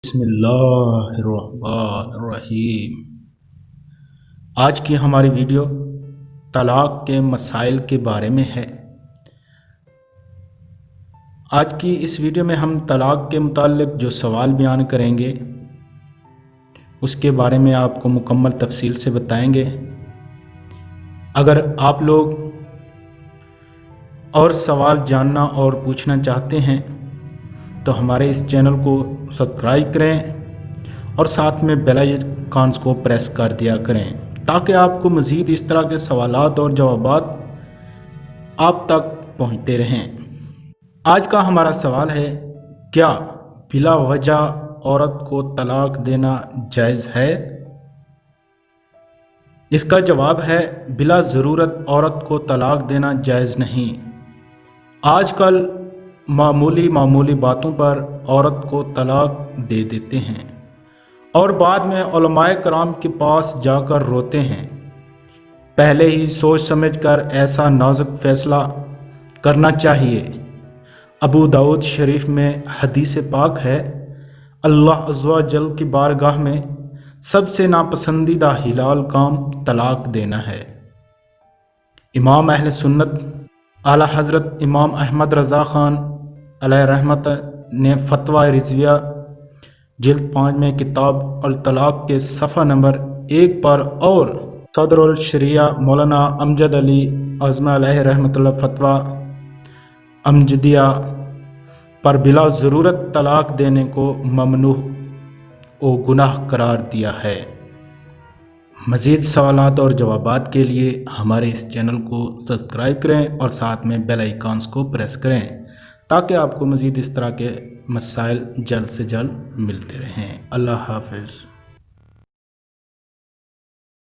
بسم اللہ الرحمن الرحیم۔ آج کی ہماری ویڈیو طلاق کے مسائل کے بارے میں ہے۔ آج کی اس ویڈیو میں ہم طلاق کے متعلق جو سوال بیان کریں گے اس کے بارے میں آپ کو مکمل تفصیل سے بتائیں گے۔ اگر آپ لوگ اور سوال جاننا اور پوچھنا چاہتے ہیں تو ہمارے اس چینل کو سبسکرائب کریں اور ساتھ میں بیل آئیکن کو پریس کر دیا کریں تاکہ آپ کو مزید اس طرح کے سوالات اور جوابات آپ تک پہنچتے رہیں۔ آج کا ہمارا سوال ہے، کیا بلا وجہ عورت کو طلاق دینا جائز ہے؟ اس کا جواب ہے، بلا ضرورت عورت کو طلاق دینا جائز نہیں۔ آج کل معمولی باتوں پر عورت کو طلاق دے دیتے ہیں اور بعد میں علماء کرام کے پاس جا کر روتے ہیں۔ پہلے ہی سوچ سمجھ کر ایسا نازک فیصلہ کرنا چاہیے۔ ابو داؤد شریف میں حدیث پاک ہے، اللہ عز و جل کی بارگاہ میں سب سے ناپسندیدہ حلال کام طلاق دینا ہے۔ امام اہل سنت اعلیٰ حضرت امام احمد رضا خان علیہ رحمت نے فتویٰ رضویہ جلد 5 میں کتاب الطلاق کے صفحہ نمبر 1 پر اور صدر الشریعہ مولانا امجد علی اعظمی علیہ رحمت اللہ فتویٰ امجدیہ پر بلا ضرورت طلاق دینے کو ممنوع و گناہ قرار دیا ہے۔ مزید سوالات اور جوابات کے لیے ہمارے اس چینل کو سبسکرائب کریں اور ساتھ میں بیل آئیکن کو پریس کریں تاکہ آپ کو مزید اس طرح کے مسائل جلد سے جلد ملتے رہیں۔ اللہ حافظ۔